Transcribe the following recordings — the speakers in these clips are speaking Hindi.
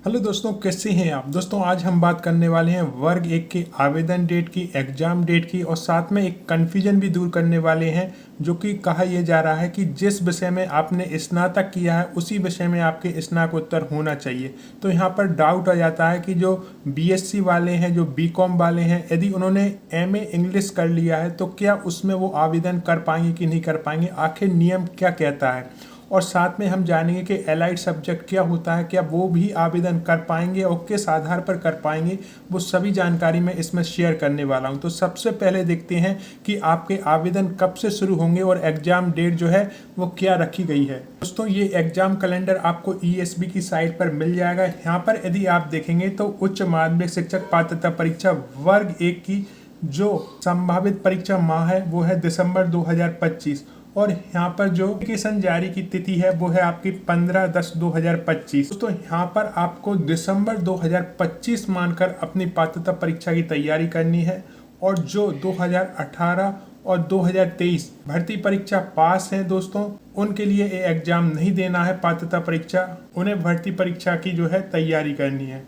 हेलो दोस्तों, कैसे हैं आप। दोस्तों आज हम बात करने वाले हैं वर्ग 1 के आवेदन डेट की, एग्जाम डेट की, और साथ में एक कन्फ्यूजन भी दूर करने वाले हैं। जो कि कहा यह जा रहा है कि जिस विषय में आपने स्नातक किया है उसी विषय में आपके स्नातकोत्तर होना चाहिए। तो यहाँ पर डाउट आ जाता है कि जो बीएससी वाले हैं, जो बीकॉम वाले हैं, यदि उन्होंने एमए इंग्लिश कर लिया है तो क्या उसमें वो आवेदन कर पाएंगे कि नहीं कर पाएंगे, आखिर नियम क्या कहता है। और साथ में हम जानेंगे कि एलाइड सब्जेक्ट क्या होता है, क्या वो भी आवेदन कर पाएंगे और किस आधार पर कर पाएंगे, वो सभी जानकारी मैं इसमें शेयर करने वाला हूं। तो सबसे पहले देखते हैं कि आपके आवेदन कब से शुरू होंगे और एग्जाम डेट जो है वो क्या रखी गई है। दोस्तों ये एग्जाम कैलेंडर आपको ईएसबी की साइट पर मिल जाएगा। यहाँ पर यदि आप देखेंगे तो उच्च माध्यमिक शिक्षक पात्रता परीक्षा वर्ग 1 की जो संभावित परीक्षा माह है वो है दिसंबर 2025, और यहाँ पर जो एप्लीकेशन जारी की तिथि है वो है आपकी 15/10/2025। दोस्तों यहाँ पर आपको दिसंबर 2025 मानकर अपनी पात्रता परीक्षा की तैयारी करनी है। और जो 2018 और 2023 भर्ती परीक्षा पास हैं दोस्तों, उनके लिए ये एग्जाम नहीं देना है पात्रता परीक्षा, उन्हें भर्ती परीक्षा की जो है तैयारी करनी है।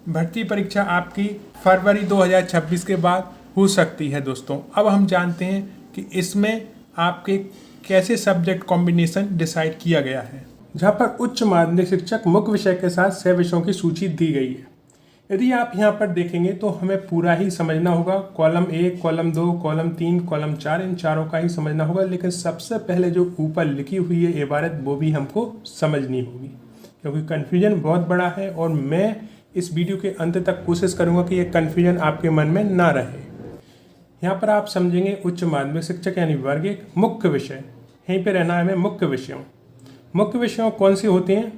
भर्ती परीक्षा आपकी फरवरी 2026 के बाद हो सकती है। दोस्तों अब हम जानते हैं कि इसमें आपके कैसे सब्जेक्ट कॉम्बिनेशन डिसाइड किया गया है। जहाँ पर उच्च माध्यमिक शिक्षक मुख्य विषय के साथ 6 विषयों की सूची दी गई है। यदि आप यहाँ पर देखेंगे तो हमें पूरा ही समझना होगा, कॉलम 1, कॉलम 2, कॉलम 3, कॉलम 4, इन चारों का ही समझना होगा। लेकिन सबसे पहले जो ऊपर लिखी हुई है इबारत वो भी हमको समझनी होगी, क्योंकि कन्फ्यूजन बहुत बड़ा है और मैं इस वीडियो के अंत तक कोशिश करूँगा कि ये कन्फ्यूजन आपके मन में ना रहे। यहाँ पर आप समझेंगे उच्च माध्यमिक शिक्षक यानी वर्ग 1 मुख्य विषय, यहीं पे रहना है हमें। मुख्य विषयों कौन सी होती हैं?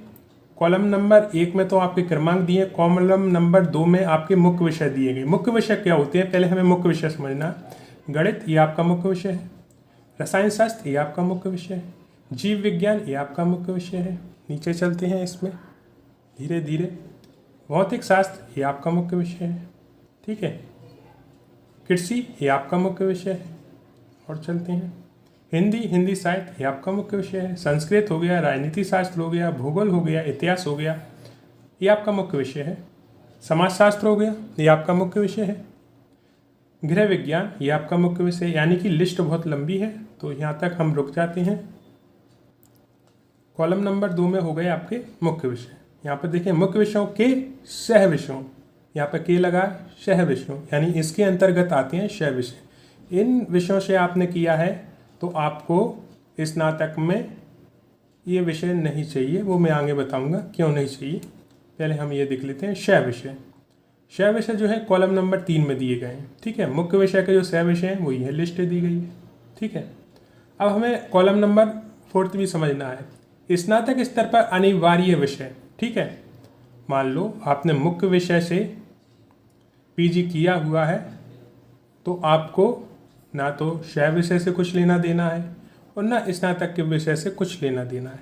कॉलम नंबर 1 में तो आपके क्रमांक दिए, कॉलम नंबर 2 में आपके मुख्य विषय दिए गए। मुख्य विषय क्या होते हैं, पहले हमें मुख्य विषय समझना है। गणित ये आपका मुख्य विषय है, रसायन शास्त्र ये आपका मुख्य विषय है, जीव विज्ञान ये आपका मुख्य विषय है। नीचे चलते हैं इसमें धीरे धीरे। भौतिक शास्त्र ये आपका मुख्य विषय है, ठीक है। कृषि ये आपका मुख्य विषय है। और चलते हैं हिंदी साहित्य ये आपका मुख्य विषय है। संस्कृत हो गया, राजनीति शास्त्र हो गया, भूगोल हो गया, इतिहास हो गया, ये आपका मुख्य विषय है। समाजशास्त्र हो गया, ये आपका मुख्य विषय है। गृह विज्ञान ये आपका मुख्य विषय, यानी कि लिस्ट बहुत लंबी है तो यहाँ तक हम रुक जाते हैं। कॉलम नंबर 2 में हो गए आपके मुख्य विषय। यहाँ पर देखिए मुख्य विषयों के सह विषयों, यहाँ पर के लगा सह विषयों, यानी इसके अंतर्गत आते हैं सह विषय। इन विषयों से आपने किया है तो आपको स्नातक में ये विषय नहीं चाहिए, वो मैं आगे बताऊंगा क्यों नहीं चाहिए। पहले हम ये देख लेते हैं सह विषय। सह विषय जो है कॉलम नंबर 3 में दिए गए हैं, ठीक है। मुख्य विषय के जो सह विषय हैं वो यह लिस्ट दी गई है, ठीक है। अब हमें कॉलम नंबर 4 भी समझना है। स्नातक स्तर पर अनिवार्य विषय, ठीक है। मान लो आपने मुख्य विषय से पीजी किया हुआ है तो आपको ना तो सह विषय से कुछ लेना देना है और ना स्नातक के विषय से कुछ लेना देना है।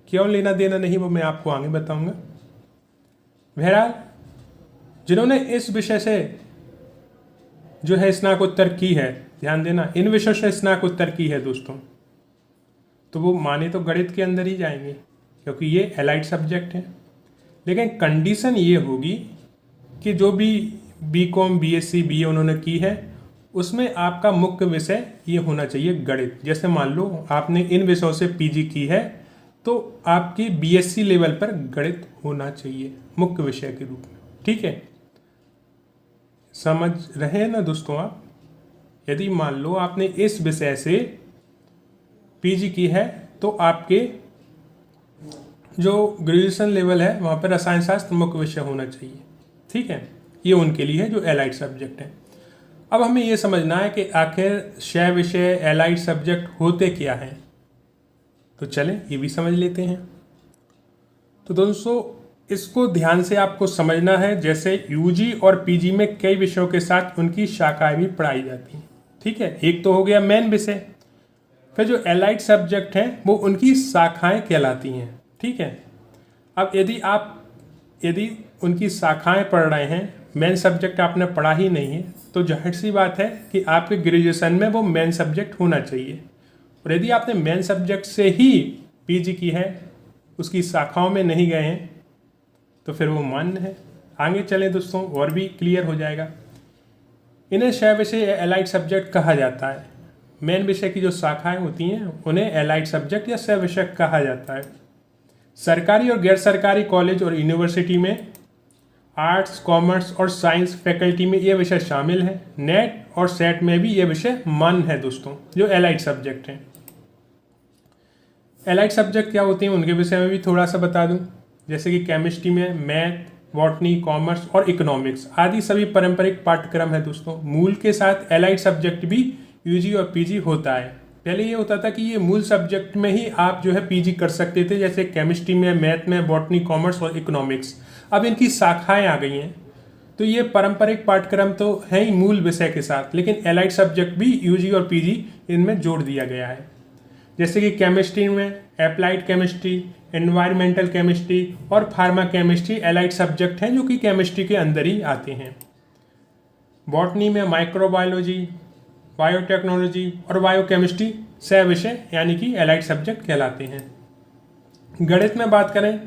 क्यों लेना देना नहीं वो मैं आपको आगे बताऊंगा। बहरहाल जिन्होंने इस विषय से जो है स्नातकोत्तर की है, ध्यान देना, इन विषयों से स्नातकोत्तर की है दोस्तों, तो वो माने तो गणित के अंदर ही जाएंगे क्योंकि ये एलाइड सब्जेक्ट है। लेकिन कंडीशन ये होगी कि जो भी बीकॉम, बीएससी, बीए उन्होंने की है उसमें आपका मुख्य विषय ये होना चाहिए गणित। जैसे मान लो आपने इन विषयों से पीजी की है तो आपकी बीएससी लेवल पर गणित होना चाहिए मुख्य विषय के रूप में, ठीक है। समझ रहे हैं ना दोस्तों आप। यदि मान लो आपने इस विषय से पीजी की है तो आपके जो ग्रेजुएशन लेवल है वहाँ पर रसायन शास्त्र मुख्य विषय होना चाहिए, ठीक है। ये उनके लिए है जो एलाइड सब्जेक्ट है। अब हमें ये समझना है कि आखिर सह विषय एलाइड सब्जेक्ट होते क्या हैं, तो चलें ये भी समझ लेते हैं। तो दोस्तों इसको ध्यान से आपको समझना है। जैसे यूजी और पीजी में कई विषयों के साथ उनकी शाखाएं भी पढ़ाई जाती हैं, ठीक है। एक तो हो गया मेन विषय, फिर जो एलाइड सब्जेक्ट हैं वो उनकी शाखाएं कहलाती हैं, ठीक है। अब यदि उनकी शाखाएं पढ़ रहे हैं, मेन सब्जेक्ट आपने पढ़ा ही नहीं है, तो जाहिर सी बात है कि आपके ग्रेजुएशन में वो मेन सब्जेक्ट होना चाहिए। और यदि आपने मेन सब्जेक्ट से ही पीजी की है, उसकी शाखाओं में नहीं गए हैं, तो फिर वो मान्य है। आगे चलें दोस्तों, और भी क्लियर हो जाएगा। इन्हें सह विषय या एलाइड सब्जेक्ट कहा जाता है। मेन विषय की जो शाखाएं होती हैं उन्हें एलाइड सब्जेक्ट या सह विषय कहा जाता है। सरकारी और गैर सरकारी कॉलेज और यूनिवर्सिटी में आर्ट्स, कॉमर्स और साइंस फैकल्टी में ये विषय शामिल है। नेट और सेट में भी ये विषय मान्य है दोस्तों, जो एलाइड सब्जेक्ट हैं। एलाइड सब्जेक्ट क्या होते हैं उनके विषय में भी थोड़ा सा बता दूं। जैसे कि केमिस्ट्री में मैथ, बॉटनी, कॉमर्स और इकोनॉमिक्स आदि सभी पारंपरिक पाठ्यक्रम है दोस्तों। मूल के साथ एलाइड सब्जेक्ट भी यूजी और पीजी होता है। पहले ये होता था कि ये मूल सब्जेक्ट में ही आप जो है पीजी कर सकते थे, जैसे केमिस्ट्री में, मैथ में, बॉटनी, कॉमर्स और इकोनॉमिक्स। अब इनकी शाखाएं आ गई हैं, तो ये पारंपरिक पाठ्यक्रम तो है ही मूल विषय के साथ, लेकिन एलाइड सब्जेक्ट भी यूजी और पीजी इनमें जोड़ दिया गया है। जैसे कि केमिस्ट्री में एप्लाइड केमिस्ट्री, एनवायरमेंटल केमिस्ट्री और फार्मा केमिस्ट्री एलाइड सब्जेक्ट हैं जो कि केमिस्ट्री के अंदर ही आते हैं। बॉटनी में माइक्रोबायोलॉजी, बायोटेक्नोलॉजी और बायोकेमिस्ट्री सह विषय यानी कि एलाइड सब्जेक्ट कहलाते हैं। गणित में बात करें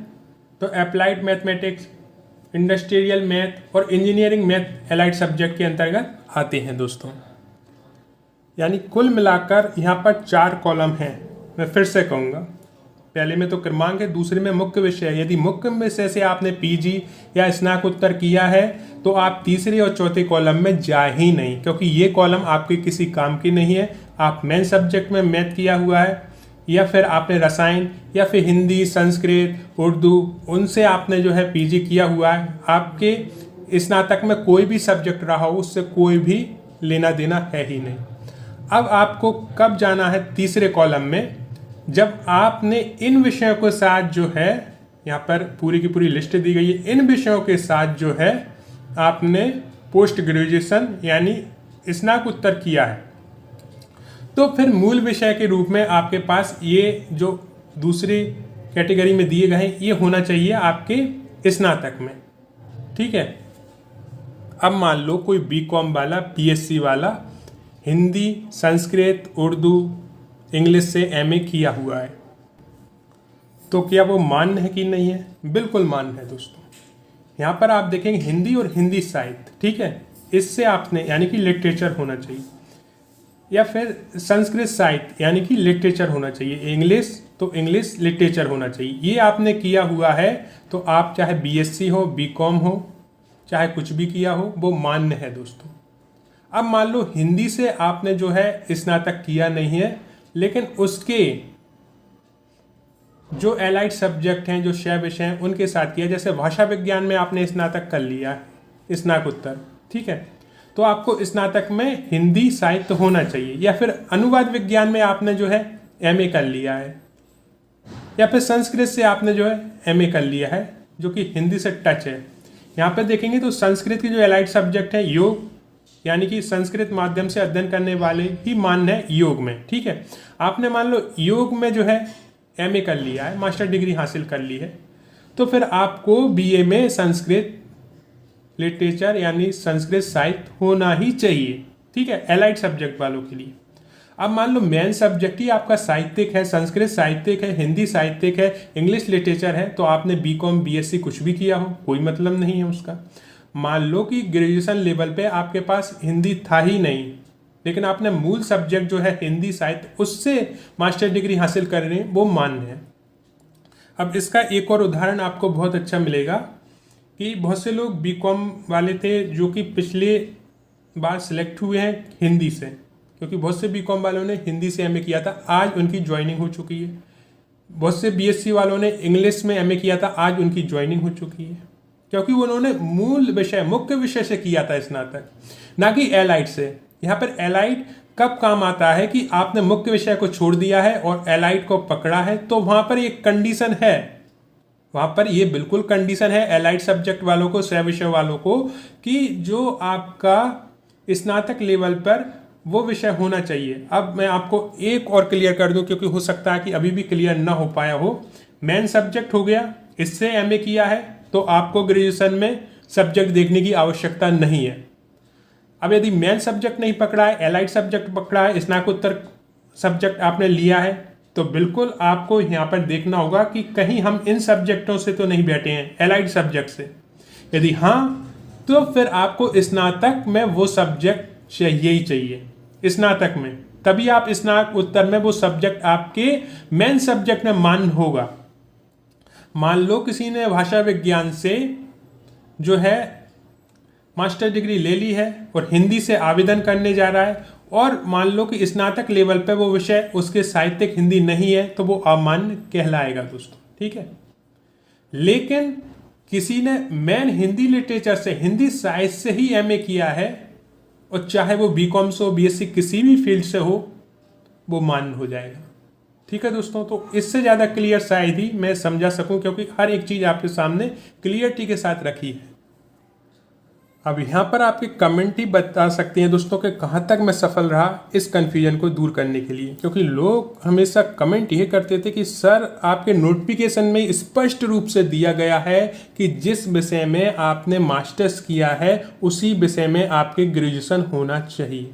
तो अप्लाइड मैथमेटिक्स, इंडस्ट्रियल मैथ और इंजीनियरिंग मैथ एलाइड सब्जेक्ट के अंतर्गत आते हैं दोस्तों। यानी कुल मिलाकर यहाँ पर 4 कॉलम हैं। मैं फिर से कहूँगा, पहले में तो क्रमांक है, दूसरे में मुख्य विषय है। यदि मुख्य विषय से आपने पीजी या स्नातकोत्तर किया है तो आप तीसरे और चौथे कॉलम में जा ही नहीं, क्योंकि ये कॉलम आपके किसी काम की नहीं है। आप मेन सब्जेक्ट में मैथ किया हुआ है, या फिर आपने रसायन या फिर हिंदी, संस्कृत, उर्दू, उनसे आपने जो है पीजी किया हुआ है। आपके स्नातक में कोई भी सब्जेक्ट रहा हो उससे कोई भी लेना देना है ही नहीं। अब आपको कब जाना है तीसरे कॉलम में, जब आपने इन विषयों के साथ जो है, यहाँ पर पूरी की पूरी लिस्ट दी गई है, इन विषयों के साथ जो है आपने पोस्ट ग्रेजुएशन यानी स्नातकोत्तर किया है, तो फिर मूल विषय के रूप में आपके पास ये जो दूसरी कैटेगरी में दिए गए हैं ये होना चाहिए आपके स्नातक में। ठीक है। अब मान लो कोई बीकॉम वाला, पीएससी वाला हिंदी, संस्कृत, उर्दू, इंग्लिश से एमए किया हुआ है, तो क्या वो मान्य है कि नहीं है? बिल्कुल मान्य है दोस्तों। यहाँ पर आप देखेंगे हिंदी और हिंदी साहित्य, ठीक है, इससे आपने यानी कि लिटरेचर होना चाहिए, या फिर संस्कृत साहित्य यानी कि लिटरेचर होना चाहिए, इंग्लिश तो इंग्लिश लिटरेचर होना चाहिए। ये आपने किया हुआ है तो आप चाहे बीएससी हो, बीकॉम हो, चाहे कुछ भी किया हो, वो मान्य है दोस्तों। अब मान लो हिंदी से आपने जो है स्नातक किया नहीं है, लेकिन उसके जो एलाइड सब्जेक्ट हैं, जो सह विषय हैं, उनके साथ किया। जैसे भाषा विज्ञान में आपने स्नातक कर लिया, स्नातकोत्तर, ठीक है, तो आपको स्नातक में हिंदी साहित्य होना चाहिए। या फिर अनुवाद विज्ञान में आपने जो है एमए कर लिया है, या फिर संस्कृत से आपने जो है एमए कर लिया है, जो कि हिंदी से टच है। यहाँ पर देखेंगे तो संस्कृत की जो एलाइड सब्जेक्ट है योग, यानी कि संस्कृत माध्यम से अध्ययन करने वाले ही मान्य है योग में। ठीक है, आपने मान लो योग में जो है एमए कर लिया है, मास्टर डिग्री हासिल कर ली है, तो फिर आपको बीए में संस्कृत लिटरेचर यानी संस्कृत साहित्य होना ही चाहिए। ठीक है, एलाइड सब्जेक्ट वालों के लिए। अब मान लो मेन सब्जेक्ट ही आपका साहित्यिक है, संस्कृत साहित्यिक है, हिंदी साहित्यिक है, इंग्लिश लिटरेचर है, तो आपने बीकॉम, बीएससी कुछ भी किया हो, कोई मतलब नहीं है उसका। मान लो कि ग्रेजुएशन लेवल पे आपके पास हिंदी था ही नहीं, लेकिन आपने मूल सब्जेक्ट जो है हिंदी साहित्य, उससे मास्टर डिग्री हासिल कर रहे हैं, वो मान्य है। अब इसका एक और उदाहरण आपको बहुत अच्छा मिलेगा कि बहुत से लोग बीकॉम वाले थे जो कि पिछले बार सिलेक्ट हुए हैं हिंदी से, क्योंकि बहुत से बीकॉम वालों ने हिंदी से एमए किया था, आज उनकी ज्वाइनिंग हो चुकी है। बहुत से बीएससी वालों ने इंग्लिश में एमए किया था, आज उनकी ज्वाइनिंग हो चुकी है, क्योंकि उन्होंने मूल विषय, मुख्य विषय से किया था स्नातक, ना कि एलाइड से। यहाँ पर एलाइड कब काम आता है कि आपने मुख्य विषय को छोड़ दिया है और एलाइड को पकड़ा है, तो वहाँ पर एक कंडीशन है, वहाँ पर ये बिल्कुल कंडीशन है एलाइड सब्जेक्ट वालों को, सह विषय वालों को, कि जो आपका स्नातक लेवल पर वो विषय होना चाहिए। अब मैं आपको एक और क्लियर कर दूं, क्योंकि हो सकता है कि अभी भी क्लियर ना हो पाया हो। मेन सब्जेक्ट हो गया, इससे एमए किया है, तो आपको ग्रेजुएशन में सब्जेक्ट देखने की आवश्यकता नहीं है। अब यदि मेन सब्जेक्ट नहीं पकड़ा है, एलाइड सब्जेक्ट पकड़ा है, स्नातकोत्तर सब्जेक्ट आपने लिया है, तो बिल्कुल आपको यहाँ पर देखना होगा कि कहीं हम इन सब्जेक्टों से तो नहीं बैठे हैं, एलाइड सब्जेक्ट से। यदि हाँ, तो फिर आपको स्नातक में वो सब्जेक्ट चाहिए ही चाहिए। स्नातक में तभी आप स्नातकोत्तर में वो सब्जेक्ट आपके मेन सब्जेक्ट में मान्य होगा। मान लो किसी ने भाषा विज्ञान से जो है मास्टर डिग्री ले ली है और हिंदी से आवेदन करने जा रहा है, और मान लो कि स्नातक लेवल पे वो विषय उसके साहित्यिक हिंदी नहीं है, तो वो अमान्य कहलाएगा दोस्तों, ठीक है। लेकिन किसी ने मेन हिंदी लिटरेचर से, हिंदी साहित्य से ही एमए किया है, और चाहे वो बीकॉम से हो, बीएससी किसी भी फील्ड से हो, वो मान्य हो जाएगा, ठीक है दोस्तों। तो इससे ज़्यादा क्लियर शायद ही मैं समझा सकूं, क्योंकि हर एक चीज़ आपके सामने क्लियरिटी के साथ रखी है। अब यहाँ पर आपके कमेंट ही बता सकते हैं दोस्तों कि कहाँ तक मैं सफल रहा इस कन्फ्यूजन को दूर करने के लिए, क्योंकि लोग हमेशा कमेंट ये करते थे कि सर आपके नोटिफिकेशन में स्पष्ट रूप से दिया गया है कि जिस विषय में आपने मास्टर्स किया है उसी विषय में आपके ग्रेजुएशन होना चाहिए,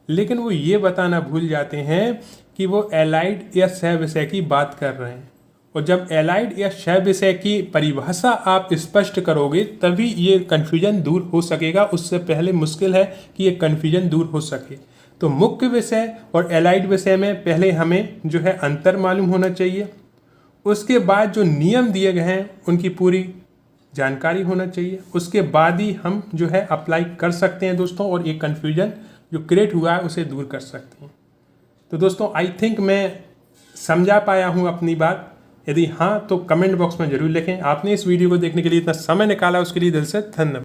लेकिन वो ये बताना भूल जाते हैं कि वो एलाइड या सह विषय की बात कर रहे हैं। और जब एलाइड या सह विषय की परिभाषा आप स्पष्ट करोगे तभी ये कन्फ्यूजन दूर हो सकेगा, उससे पहले मुश्किल है कि ये कन्फ्यूजन दूर हो सके। तो मुख्य विषय और एलाइड विषय में पहले हमें जो है अंतर मालूम होना चाहिए, उसके बाद जो नियम दिए गए हैं उनकी पूरी जानकारी होना चाहिए, उसके बाद ही हम जो है अप्लाई कर सकते हैं दोस्तों, और ये कन्फ्यूजन जो क्रिएट हुआ है उसे दूर कर सकते हैं। तो दोस्तों आई थिंक मैं समझा पाया हूँ अपनी बात। यदि हाँ तो कमेंट बॉक्स में जरूर लिखें। आपने इस वीडियो को देखने के लिए इतना समय निकाला, उसके लिए दिल से धन्यवाद।